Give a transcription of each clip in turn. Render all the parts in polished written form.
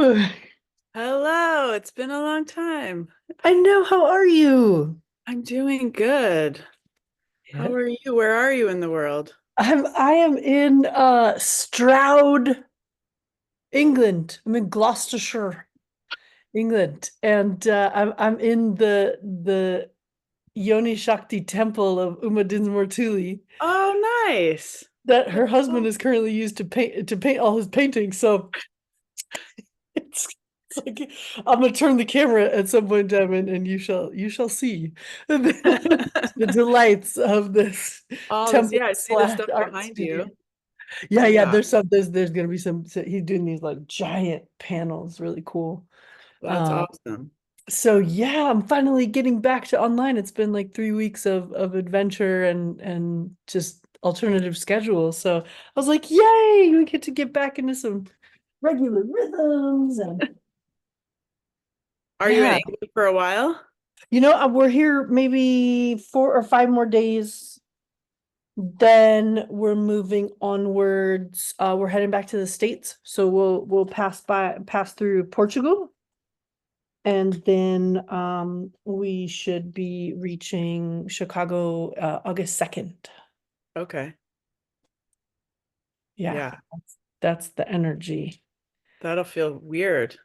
Hello. Hello, it's been a long time. I know. How are you? I'm doing good. Yeah. How are you? Where are you in the world? I am in Stroud, England. I'm in Gloucestershire, England, and I'm in the Yoni Shakti temple of Uma Dinsmore Thule Oh, nice. that her That's husband so is currently used to paint all his paintings. So it's it's like I'm gonna turn the camera at some point in time, and you shall see the delights of this all this. temple Yeah, I see the slash stuff art behind studio. you. Yeah, yeah. Yeah, There's gonna be some. So he's doing these like giant panels, really cool. that's Um, awesome. so yeah, I'm finally getting back to online. It's been like 3 weeks of adventure and just alternative schedule. So I was like, yay, we get to get back into some regular rhythms and Are you in yeah. England for a while? We're here maybe 4 or 5 more days. Then we're moving onwards. We're heading back to the States. So we'll pass through Portugal, and then we should be reaching Chicago August 2nd. Okay. Yeah, Yeah, that's the energy. that'll feel weird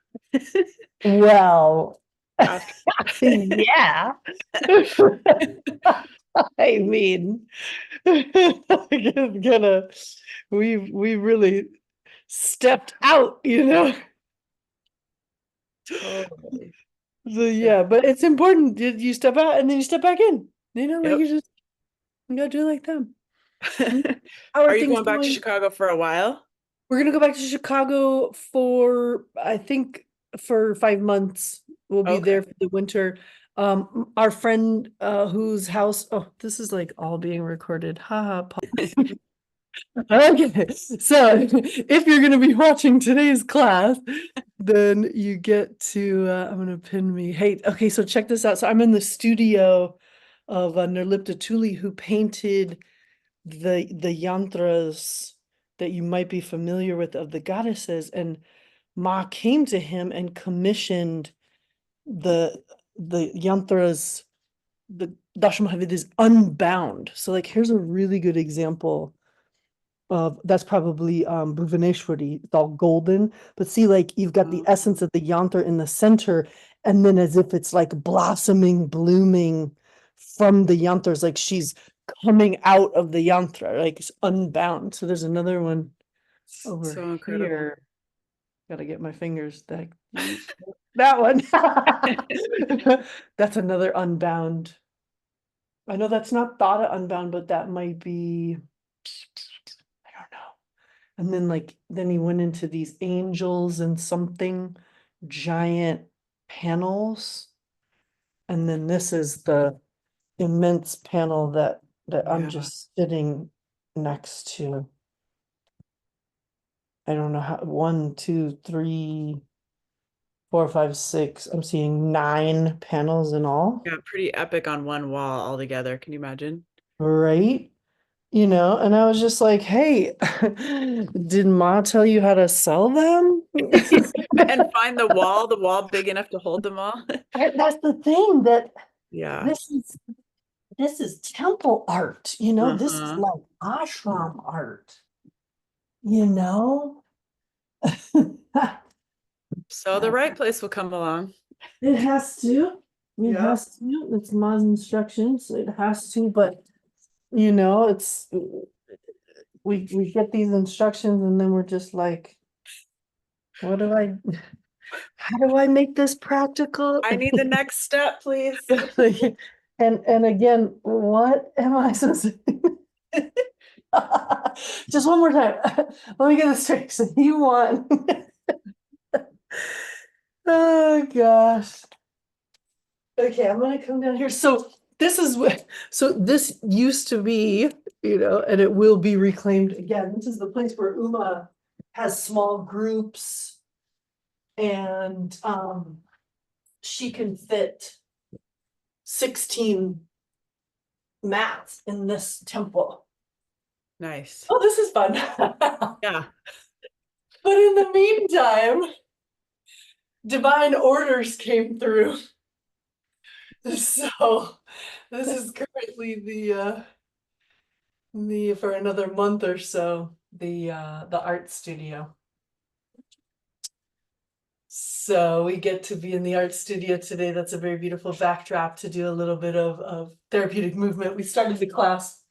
Well, after. yeah. I mean, gonna we really stepped out. Totally. So Yeah. yeah, but it's important. You step out and then you step back in. Like Yep. you gotta do it like them. Mm. How are Are you things going back to going? Chicago for a while? We're gonna go back to Chicago for I think for 5 months. We'll be Okay. there for the winter. Our friend whose house, oh, this is like all being recorded. Haha. Okay, so if you're going to be watching today's class, then you get to, I'm going to pin me. Hey, okay, so check this out. So I'm in the studio of Nirlipta Tuli, who painted the yantras that you might be familiar with of the goddesses. And Ma came to him and commissioned the the yantras, the Dashamahavid is unbound. So like here's a really good example of that's probably Bhuvaneshwari. It's all golden, but see, like you've got the Oh, essence of the yantra in the center, and then as if it's like blossoming, blooming from the yantras, like she's coming out of the yantra, like it's unbound. So there's another one over so incredible. here. Gotta get my fingers that one. That's another unbound. I know that's not Thada unbound, but that might be, I don't know. And then then he went into these angels and something giant panels. And then this is the immense panel that I'm Yeah. just sitting next to. I don't know how, one, two, three, four, five, six. I'm seeing 9 panels in all, Yeah, pretty epic on one wall altogether. Can you imagine? right? And I was just like, hey, did Ma tell you how to sell them? And find the wall big enough to hold them all. That's the thing that Yeah. this is this is temple art, this is Uh-huh. like ashram art, you know? So the right place will come along. It has to. It Yep. has to. It's Ma's instructions. It has to, but it's we get these instructions and then we're just like, what do I how do I make this practical? I need the next step, please. And again, what am I supposed to do? Just one more time. Let me get this straight. So you want oh gosh. Okay, I'm gonna come down here. So this is what so this used to be, and it will be reclaimed again. This is the place where Uma has small groups and she can fit 16 mats in this temple. Nice. Oh, this is fun. Yeah. But in the meantime, divine orders came through. So this is currently the for another month or so, the art studio. So we get to be in the art studio today. That's a very beautiful backdrop to do a little bit of therapeutic movement. We started the class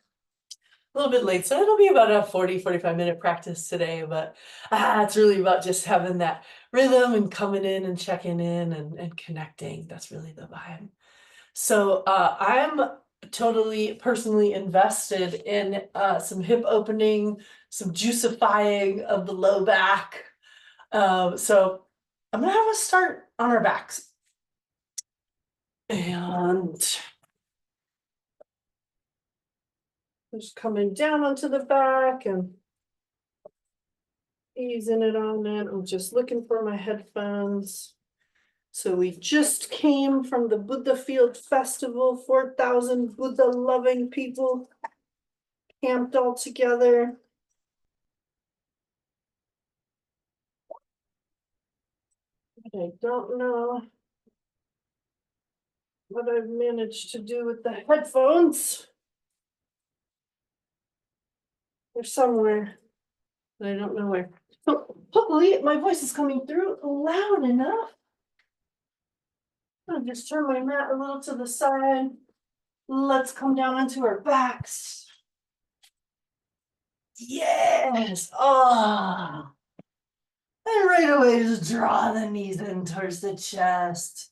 a little bit late, so it'll be about a 45 minute practice today, but it's really about just having that rhythm and coming in and checking in and connecting. That's really the vibe. So I'm totally personally invested in some hip opening, some juicifying of the low back. So I'm gonna have us start on our backs. And just coming down onto the back and easing it on in. I'm just looking for my headphones. So we just came from the Buddha Field Festival, 4,000 Buddha loving people camped all together. I don't know what I've managed to do with the headphones. They're somewhere, but I don't know where. So hopefully my voice is coming through loud enough. I'll just turn my mat a little to the side. Let's come down onto our backs. Yes. Oh. And right away, just draw the knees in towards the chest.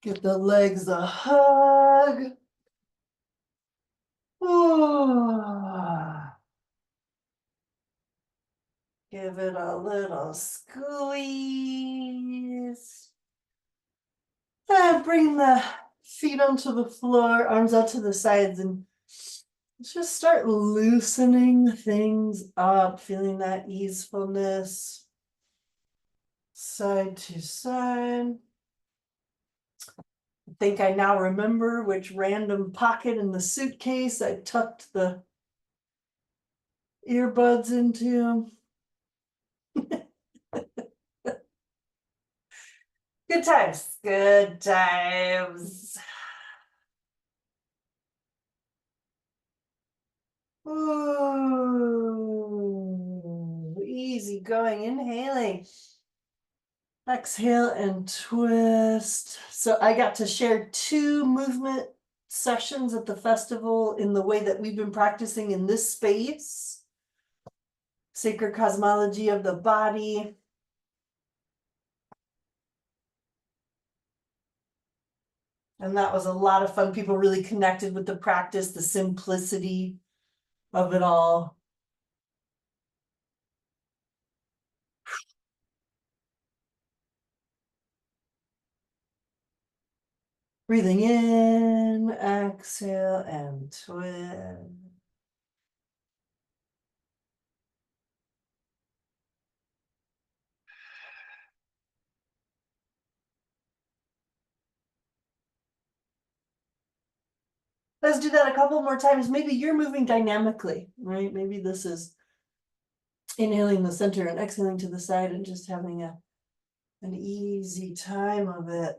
Give the legs a hug. Oh. Give it a little squeeze. And bring the feet onto the floor, arms out to the sides, and just start loosening things up, feeling that easefulness. Side to side. I think I now remember which random pocket in the suitcase I tucked the earbuds into. Good times. Good times. Ooh, easy going, inhaling. Exhale and twist. So I got to share 2 movement sessions at the festival in the way that we've been practicing in this space. Sacred cosmology of the body. And that was a lot of fun. People really connected with the practice, the simplicity of it all. Breathing in, exhale, and twist. Let's do that a couple more times. Maybe you're moving dynamically, right? Maybe this is inhaling the center and exhaling to the side and just having an easy time of it.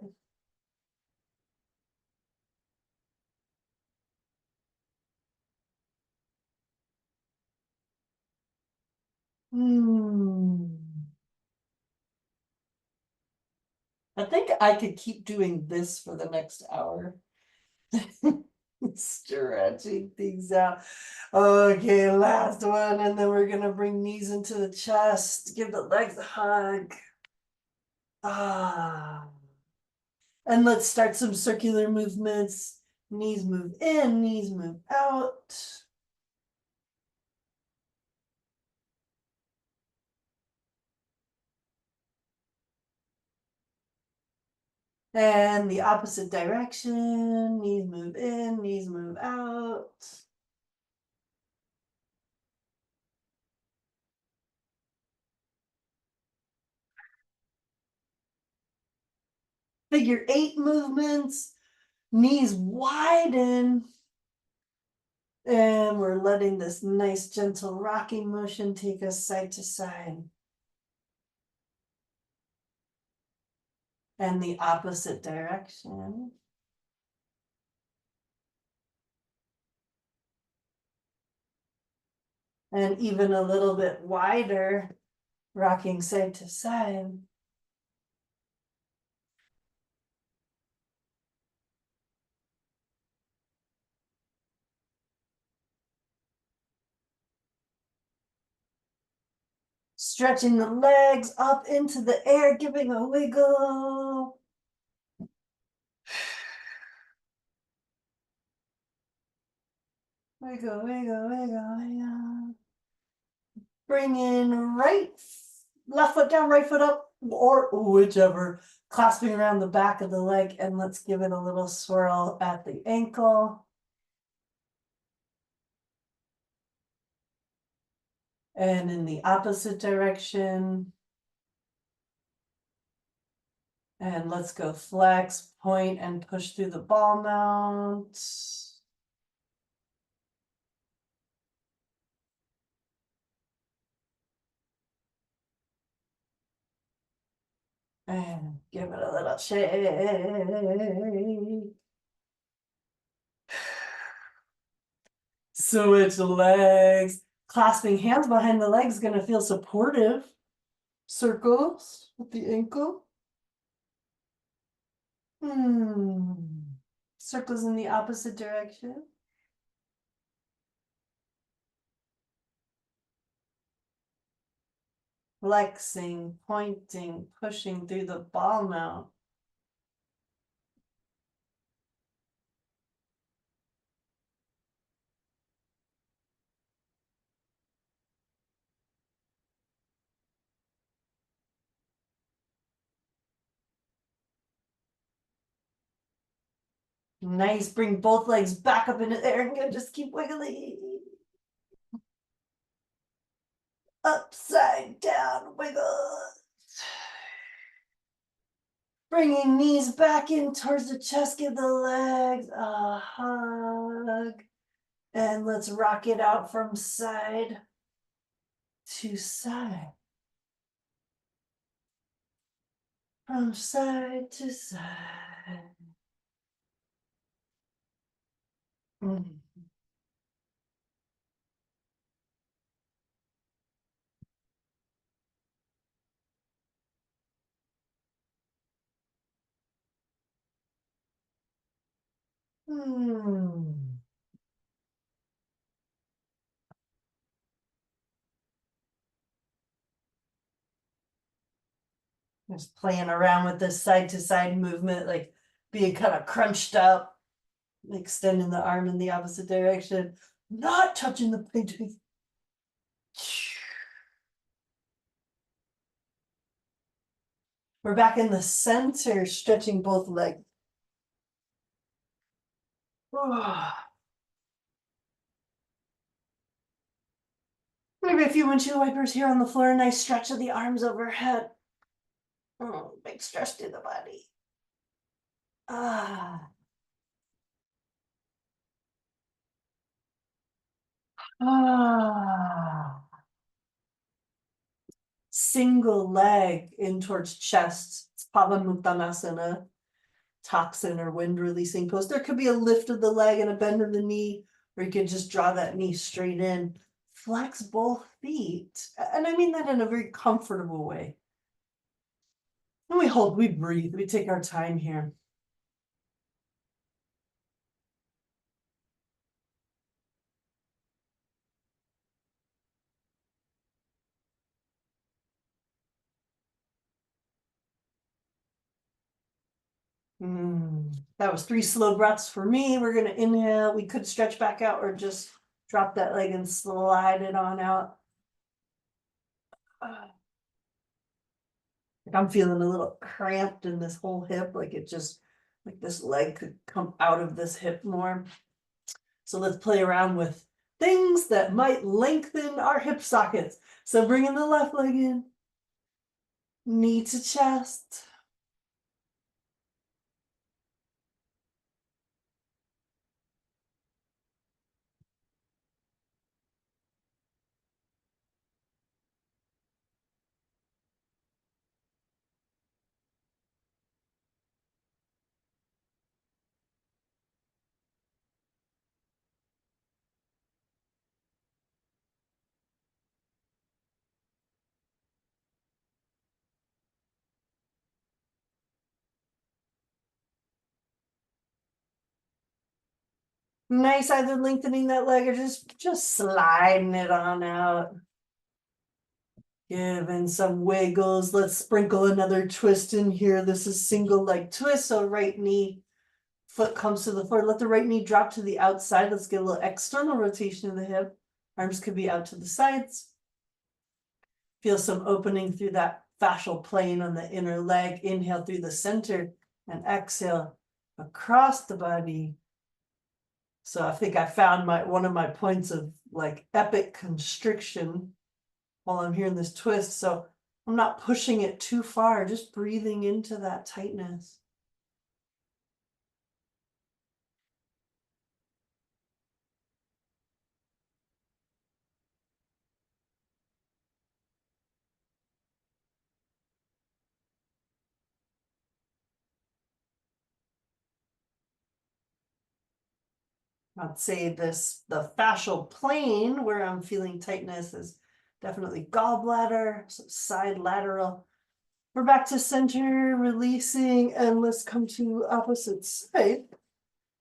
I think I could keep doing this for the next hour. Stretching things out. Okay, last one, and then we're gonna bring knees into the chest. Give the legs a hug. And let's start some circular movements. Knees move in, knees move out. And the opposite direction. Knees move in, knees move out. Figure 8 movements. Knees widen. And we're letting this nice gentle rocking motion take us side to side. And the opposite direction. And even a little bit wider, rocking side to side. Stretching the legs up into the air, giving a wiggle. Wiggle, wiggle, wiggle, wiggle. Bring in left foot down, right foot up, or whichever. Clasping around the back of the leg, and let's give it a little swirl at the ankle. And in the opposite direction. And let's go flex, point, and push through the ball mount. And give it a little shake. Switch legs. Clasping hands behind the legs gonna feel supportive. Circles with the ankle. Circles in the opposite direction. Flexing, pointing, pushing through the ball mount. Nice. Bring both legs back up into the air and just keep wiggling. Upside down wiggle. Bringing knees back in towards the chest, give the legs a hug. And let's rock it out from side to side. From side to side. Mm. Mm. Just playing around with this side to side movement, like being kind of crunched up, extending the arm in the opposite direction, not touching the painting. We're back in the center, stretching both legs. Maybe a few windshield wipers here on the floor. Nice stretch of the arms overhead. Big stretch to the body. Ah. Ah. Single leg in towards chest. It's Pavanmuktanasana, toxin or wind releasing pose. There could be a lift of the leg and a bend of the knee, or you could just draw that knee straight in. Flex both feet. And I mean that in a very comfortable way. And we hold, we breathe, we take our time here. That was 3 slow breaths for me. We're gonna inhale. We could stretch back out or just drop that leg and slide it on out. Like I'm feeling a little cramped in this whole hip, like it just, like this leg could come out of this hip more. So let's play around with things that might lengthen our hip sockets. So bringing the left leg in, knee to chest. Nice, either lengthening that leg or just sliding it on out. Giving some wiggles. Let's sprinkle another twist in here. This is single leg twist. So right knee, foot comes to the floor. Let the right knee drop to the outside. Let's get a little external rotation of the hip. Arms could be out to the sides. Feel some opening through that fascial plane on the inner leg. Inhale through the center and exhale across the body. So I think I found one of my points of like epic constriction while I'm here in this twist. So I'm not pushing it too far, just breathing into that tightness. I'd say the fascial plane where I'm feeling tightness is definitely gallbladder, so side lateral. We're back to center, releasing, and let's come to opposite side.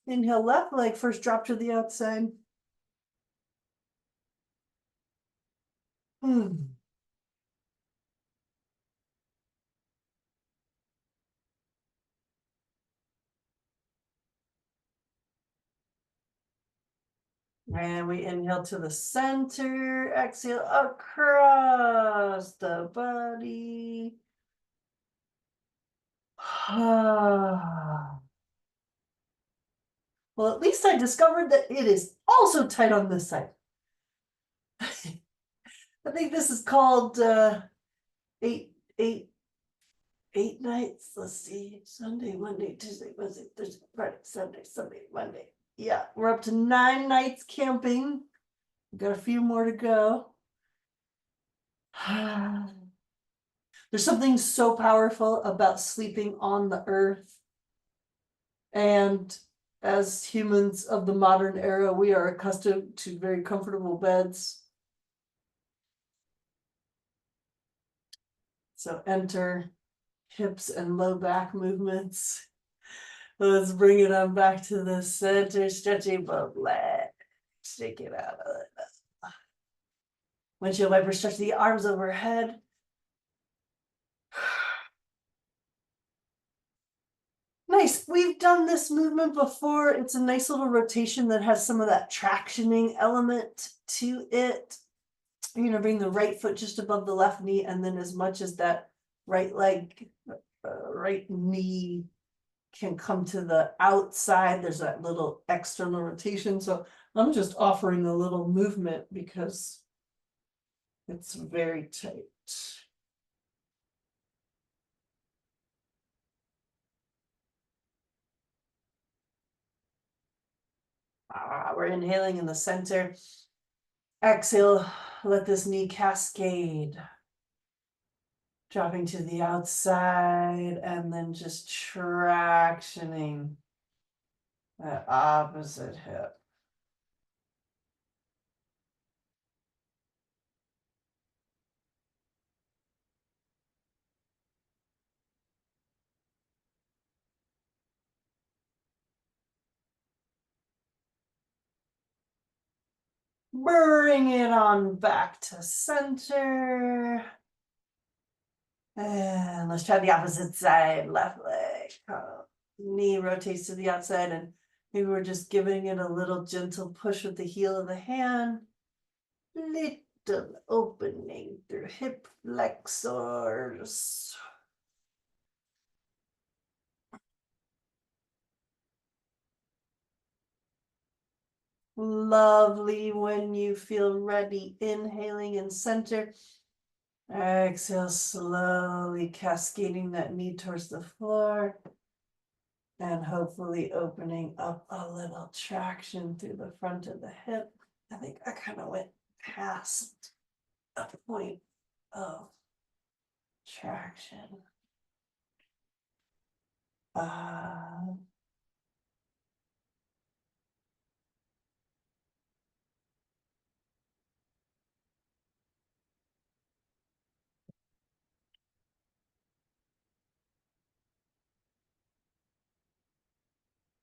Inhale, left leg, first drop to the outside. Hmm. And we inhale to the center, exhale across the body. Well, at least I discovered that it is also tight on this side. I think this is called eight, eight, 8 nights. Let's see. Sunday, Monday, Tuesday, Wednesday, Thursday, Friday, Saturday, Sunday, Monday. Yeah, we're up to 9 nights camping. We've got a few more to go. There's something so powerful about sleeping on the earth. And as humans of the modern era, we are accustomed to very comfortable beds. So enter hips and low back movements. Let's bring it on back to the center, stretching both legs. Shake it out. Windshield wiper, stretch the arms overhead. Nice. We've done this movement before. It's a nice little rotation that has some of that tractioning element to it. You're going to bring the right foot just above the left knee, and then as much as that right leg, right knee can come to the outside, there's that little external rotation. So I'm just offering a little movement because it's very tight. We're inhaling in the center. Exhale, let this knee cascade. Dropping to the outside and then just tractioning that opposite hip. Bring it on back to center. And let's try the opposite side, left leg. Knee rotates to the outside, and maybe we're just giving it a little gentle push with the heel of the hand. Little opening through hip flexors. Lovely. When you feel ready, inhaling in center. Exhale, slowly cascading that knee towards the floor. And hopefully opening up a little traction through the front of the hip. I think I kind of went past a point of traction.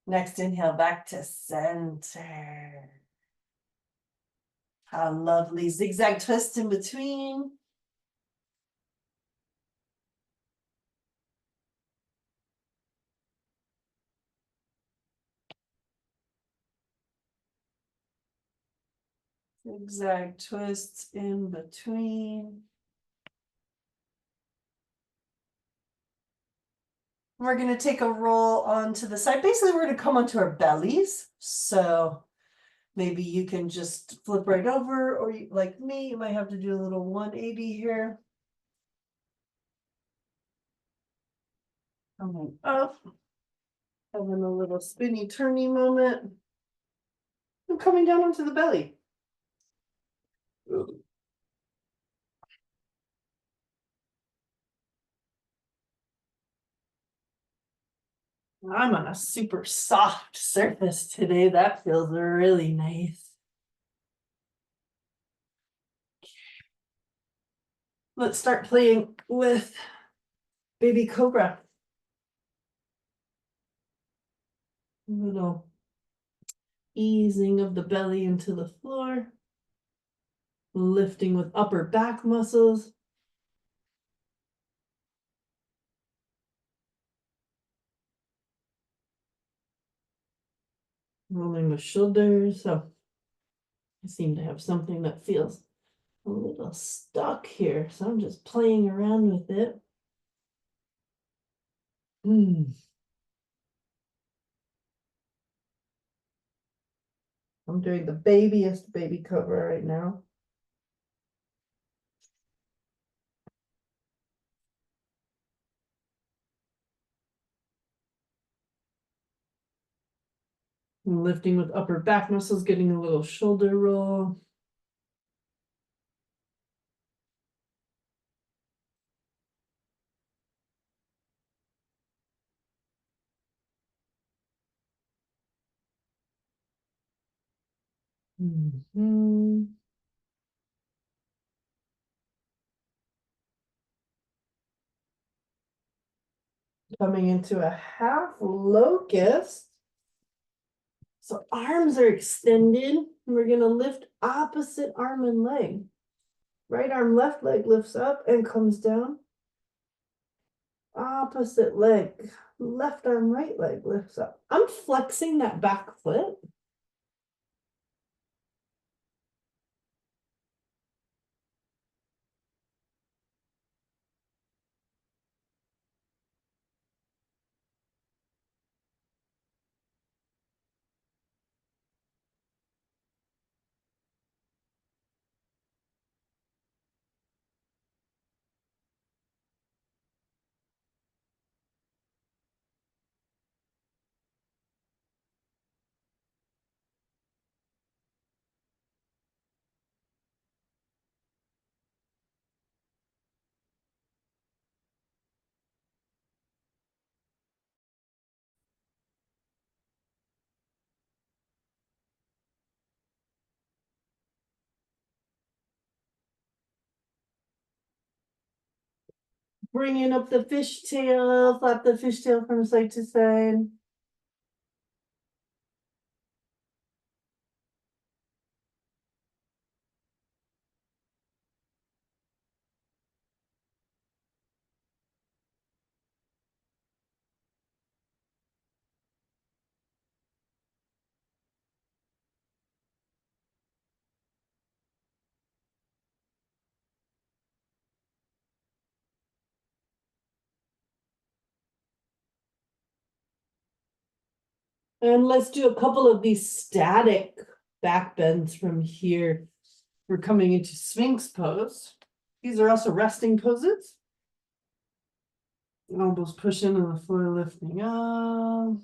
Next inhale back to center. How lovely. Zigzag twist in between. Zigzag twists in between. We're going to take a roll onto the side. Basically, we're going to come onto our bellies. So maybe you can just flip right over, or you, like me, you might have to do a little 180 here. Coming up, having a little spinny turny moment. I'm coming down onto the belly. I'm on a super soft surface today. That feels really nice. Let's start playing with baby cobra. A little easing of the belly into the floor. Lifting with upper back muscles. Rolling the shoulders. So I seem to have something that feels a little stuck here. So I'm just playing around with it. I'm doing the babyest baby cobra right now. Lifting with upper back muscles, getting a little shoulder roll. Coming into a half locust. So arms are extended. We're going to lift opposite arm and leg. Right arm, left leg lifts up and comes down. Opposite leg, left arm, right leg lifts up. I'm flexing that back foot. Bringing up the fishtail, flap the fishtail from side to side. And let's do a couple of these static back bends from here. We're coming into Sphinx pose. These are also resting poses. Elbows push into the floor, lifting up.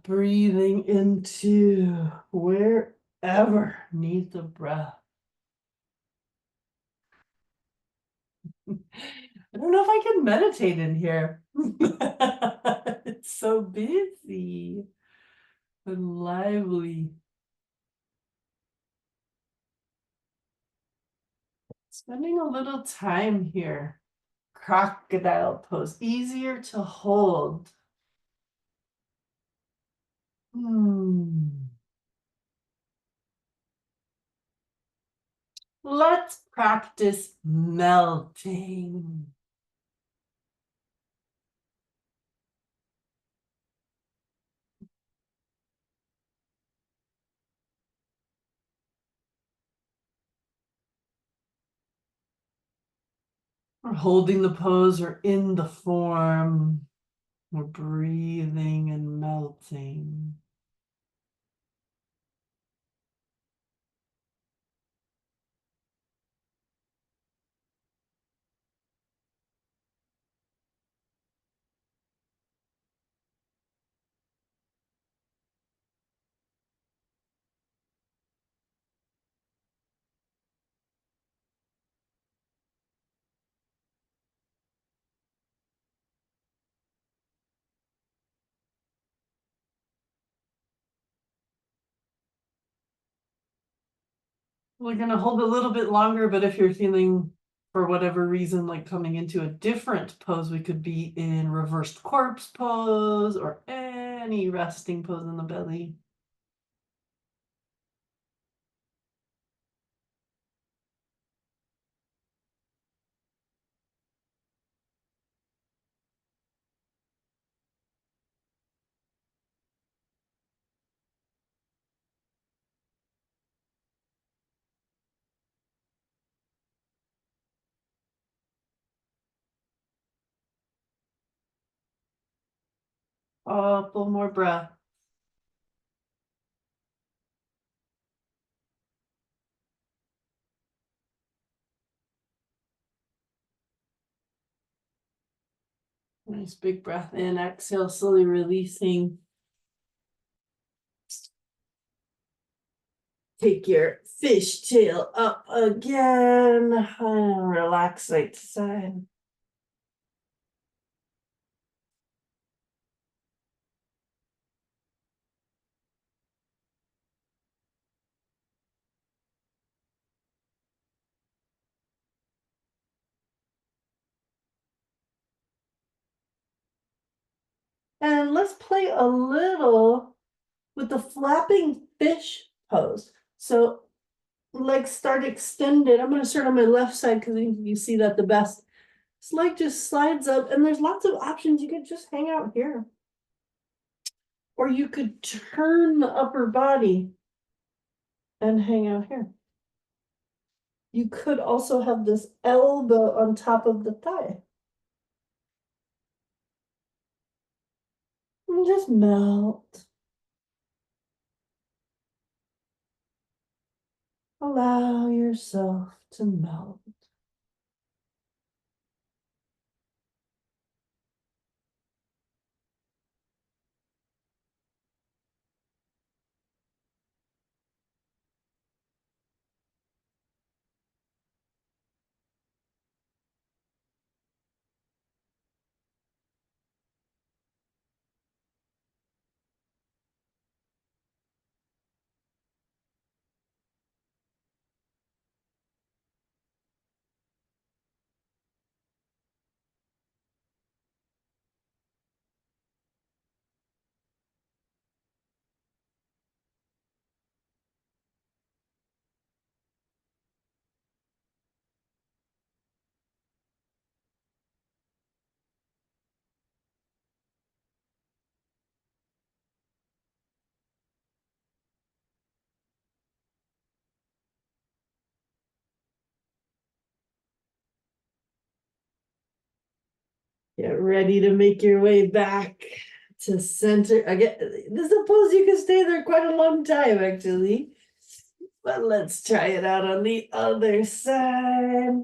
Breathing into wherever needs the breath. I don't know if I can meditate in here. It's so busy and lively. Spending a little time here, crocodile pose, easier to hold. Let's practice melting. We're holding the pose, we're in the form, we're breathing and melting. We're going to hold a little bit longer, but if you're feeling, for whatever reason, like coming into a different pose, we could be in reversed corpse pose or any resting pose in the belly. Couple more breath. Nice big breath in, exhale, slowly releasing. Take your fishtail up again and relax side to side. And let's play a little with the flapping fish pose. So legs start extended. I'm going to start on my left side because you see that the best. This leg just slides up, and there's lots of options. You could just hang out here. Or you could turn the upper body and hang out here. You could also have this elbow on top of the thigh. And just melt. Allow yourself to melt. Get ready to make your way back to center. Again, this is a pose you can stay there quite a long time, actually. But let's try it out on the other side.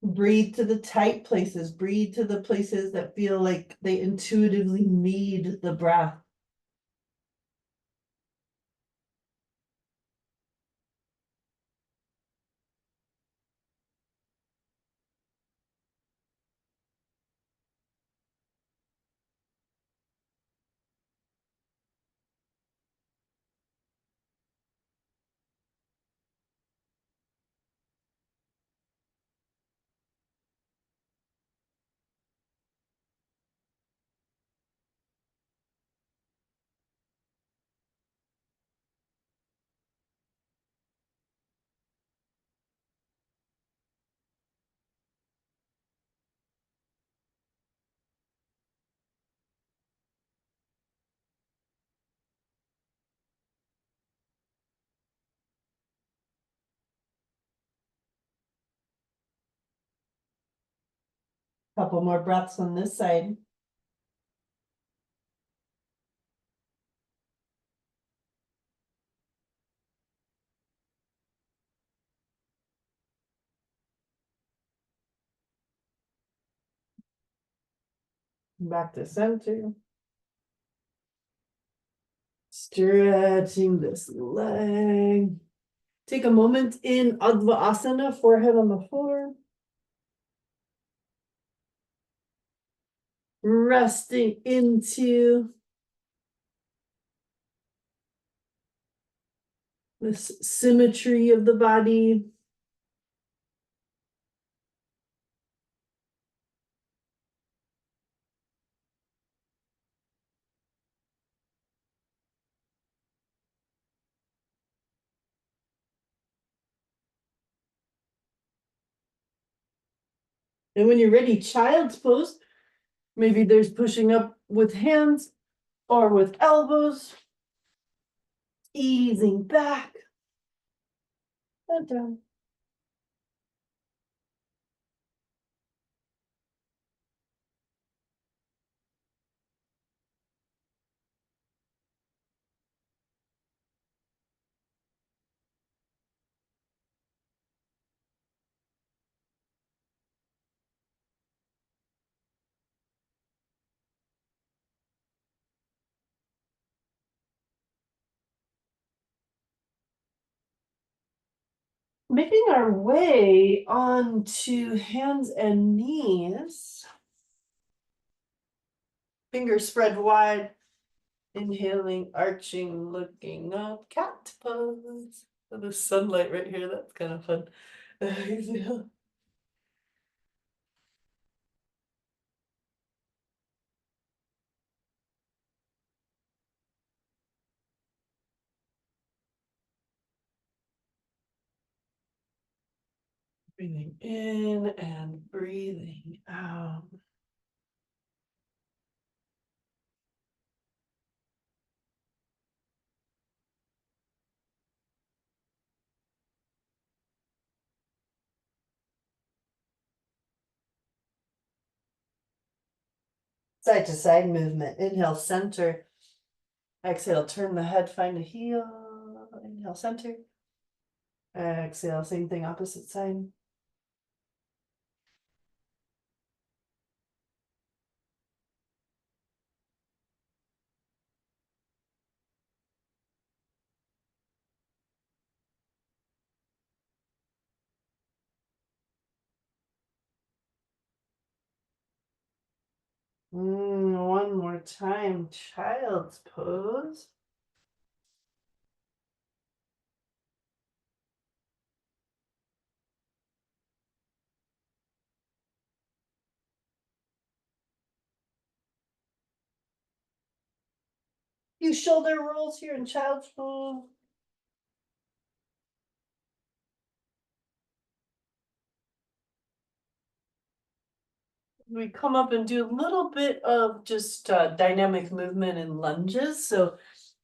Breathe to the tight places. Breathe to the places that feel like they intuitively need the breath. Couple more breaths on this side. Back to center. Stretching this leg. Take a moment in Adva Asana, forehead on the floor. Resting into this symmetry of the body. And when you're ready, child's pose. Maybe there's pushing up with hands or with elbows. Easing back and down. Making our way onto hands and knees. Fingers spread wide. Inhaling, arching, looking up, cat pose. Oh, the sunlight right here, that's kind of fun. Exhale. Breathing in and breathing out. Side to side movement. Inhale, center. Exhale, turn the head, find a heel. Inhale, center. Exhale, same thing, opposite side. One more time, child's pose. Few shoulder rolls here in child's pose. We come up and do a little bit of just dynamic movement and lunges. So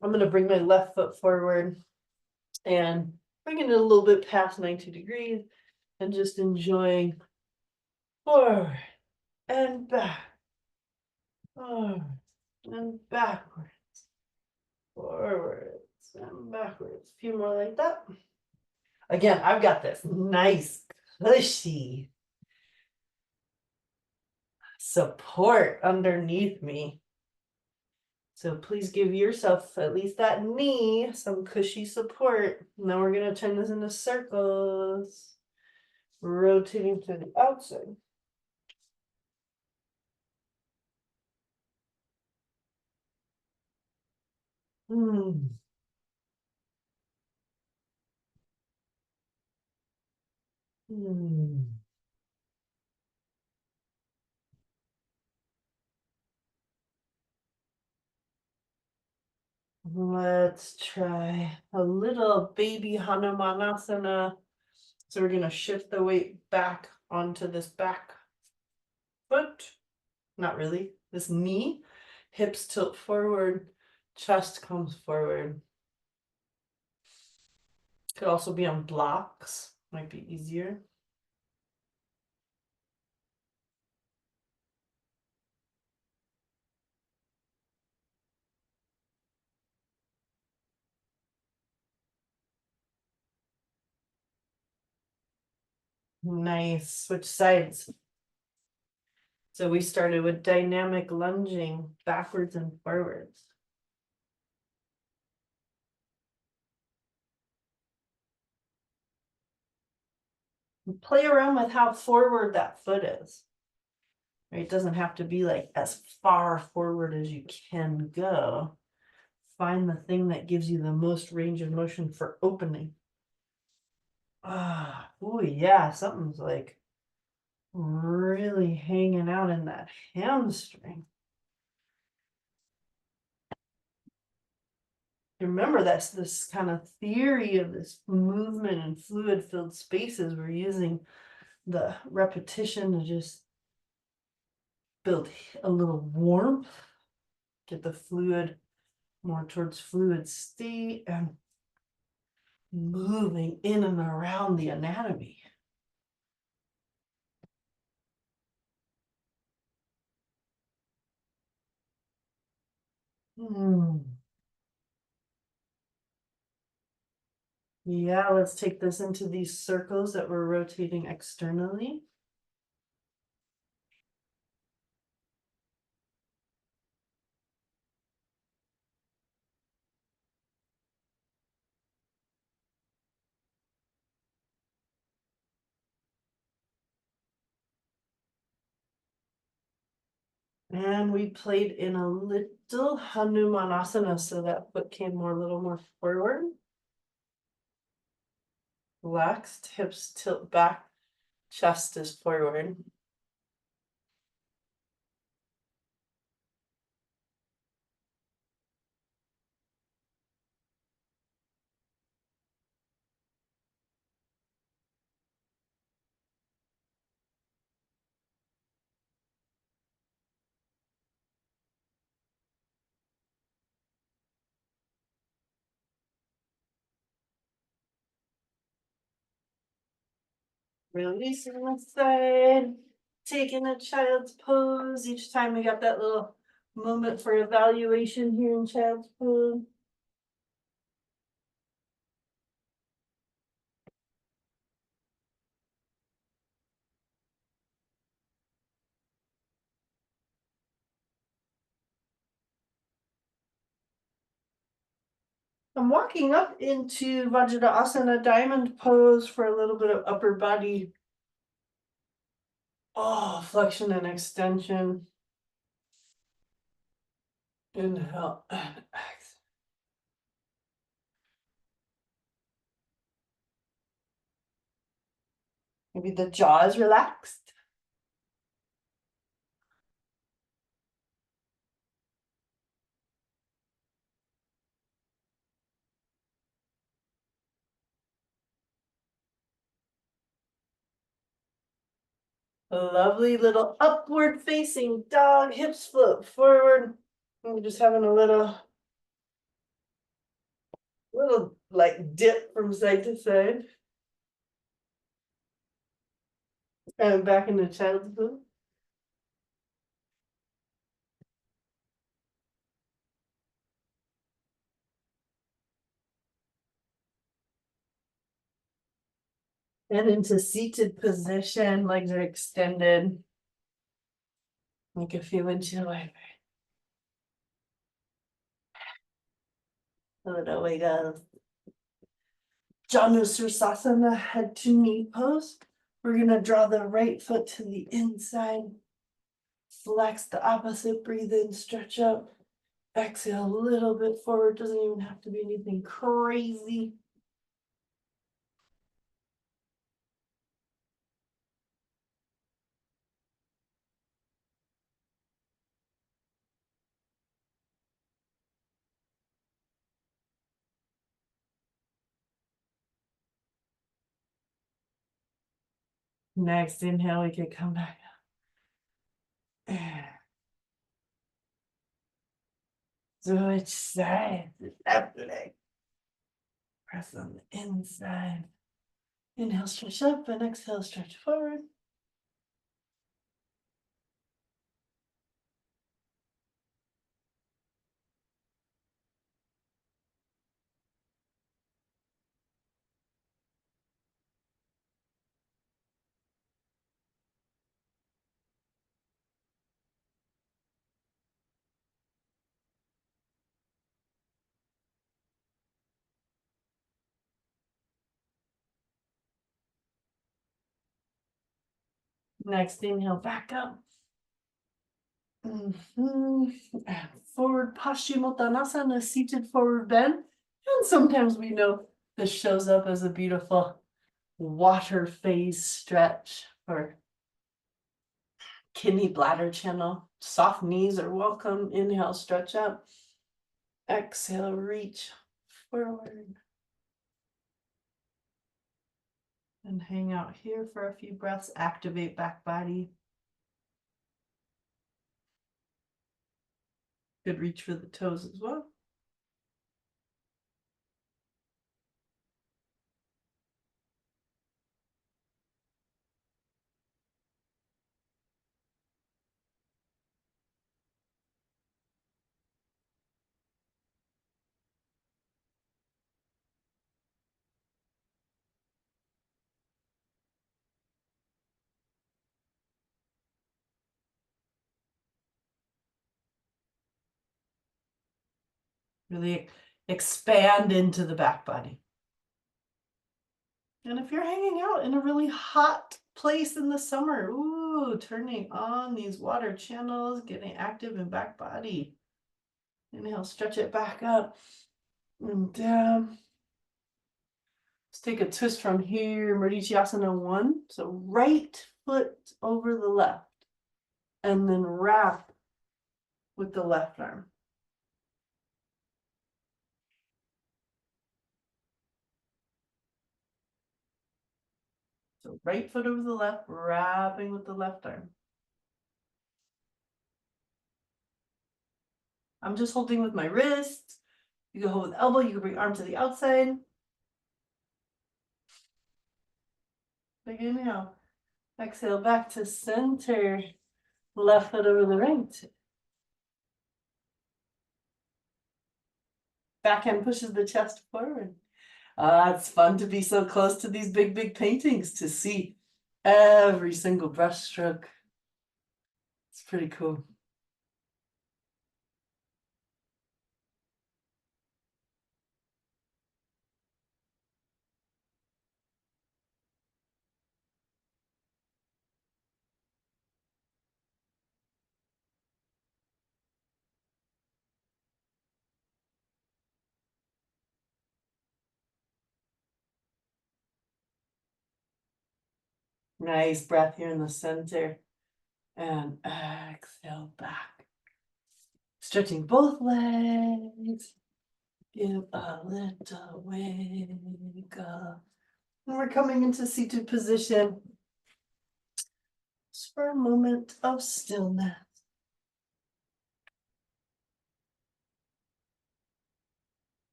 I'm going to bring my left foot forward and bringing it a little bit past 90 degrees and just enjoying forward and back, forward and backwards, forwards and backwards. A few more like that. Again, I've got this nice, cushy support underneath me. So please give yourself, at least that knee, some cushy support. Now we're going to turn this into circles, rotating to the outside. Hmm. Hmm. Let's try a little baby Hanumanasana. So we're going to shift the weight back onto this back foot. Not really. This knee, hips tilt forward, chest comes forward. Could also be on blocks, might be easier. Nice. Switch sides. So we started with dynamic lunging backwards and forwards. Play around with how forward that foot is. Right? It doesn't have to be like as far forward as you can go. Find the thing that gives you the most range of motion for opening. Oh yeah, something's like really hanging out in that hamstring. Remember, that's this kind of theory of this movement and fluid filled spaces. We're using the repetition to just build a little warmth, get the fluid more towards fluid state and moving in and around the anatomy. Yeah, let's take this into these circles that we're rotating externally. And we played in a little Hanumanasana, so that foot came more, a little more forward. Relaxed, hips tilt back, chest is forward. Releasing the side, taking a child's pose. Each time we got that little moment for evaluation here in child's pose. I'm walking up into Vajradasana diamond pose for a little bit of upper body. Oh, flexion and extension. Inhale and exhale. Maybe the jaw is relaxed. A lovely little upward facing dog, hips float forward. And we're just having a little like dip from side to side. And back into child's pose. And into seated position, legs are extended. Make a few windshield wiper. Little wiggles. Janu Sirsasana, head to knee pose. We're gonna draw the right foot to the inside. Flex the opposite, breathe in, stretch up. Exhale a little bit forward, doesn't even have to be anything crazy. Next inhale, we can come back up. Switch sides, left leg. Press on the inside. Inhale, stretch up, and exhale, stretch forward. Next inhale, back up. And forward Paschimottanasana, seated forward bend. And sometimes we know this shows up as a beautiful water phase stretch for kidney bladder channel. Soft knees are welcome. Inhale, stretch up. Exhale, reach forward. And hang out here for a few breaths. Activate back body. Good reach for the toes as well. Really expand into the back body. And if you're hanging out in a really hot place in the summer, ooh, turning on these water channels, getting active in back body. Inhale, stretch it back up and down. Let's take a twist from here, Mrityasana 1. So right foot over the left, and then wrap with the left arm. So right foot over the left, wrapping with the left arm. I'm just holding with my wrist. You can hold with elbow, you can bring arm to the outside. Big inhale. Exhale back to center. Left foot over the right. Backhand pushes the chest forward. It's fun to be so close to these big, big paintings, to see every single brush stroke. It's pretty cool. Nice breath here in the center. And exhale back. Stretching both legs. Give a little wiggle. And we're coming into seated position. Just for a moment of stillness.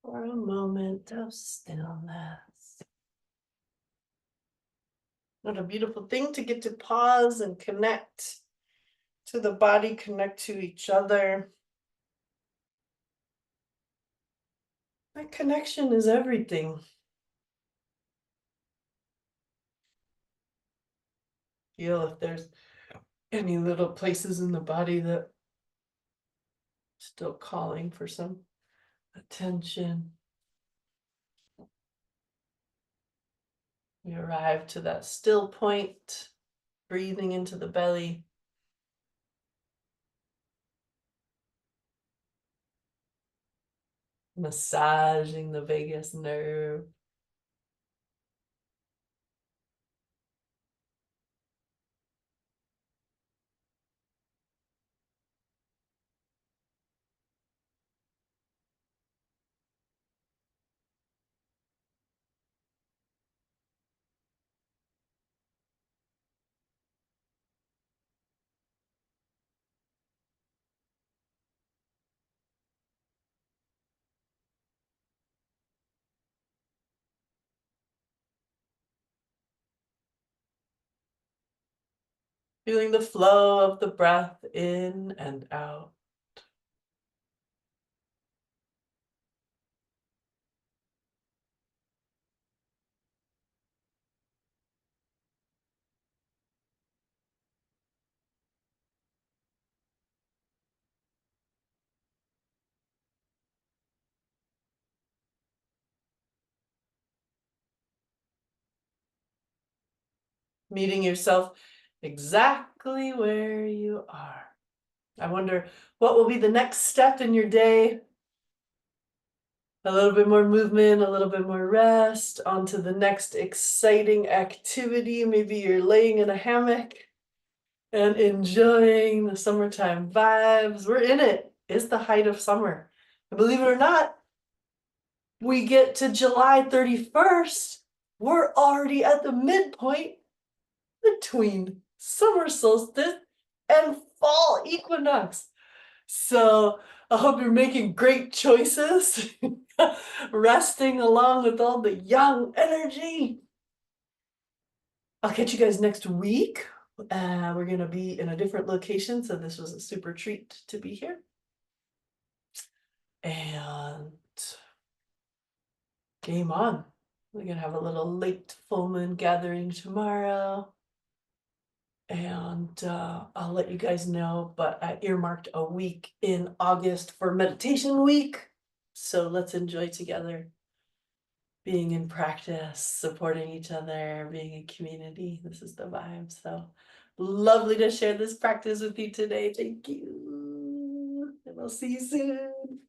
For a moment of stillness. What a beautiful thing to get to pause and connect to the body, connect to each other. That connection is everything. Feel if there's Any little places in the body that still calling for some attention. We arrive to that still point, breathing into the belly. Massaging the vagus nerve. Feeling the flow of the breath in and out. Meeting yourself exactly where you are. I wonder what will be the next step in your day. A little bit more movement, a little bit more rest, on to the next exciting activity. Maybe you're laying in a hammock and enjoying the summertime vibes. We're in it. It's the height of summer. And believe it or not, we get to July 31st. We're already at the midpoint between summer solstice and fall equinox. So I hope you're making great choices, resting along with all the young energy. I'll catch you guys next week. We're going to be in a different location, so this was a super treat to be here. And game on. We're going to have a little late full moon gathering tomorrow. And I'll let you guys know, but I earmarked a week in August for meditation week. So let's enjoy together being in practice, supporting each other, being a community. This is the vibe. So lovely to share this practice with you today. Thank you. And I'll see you soon.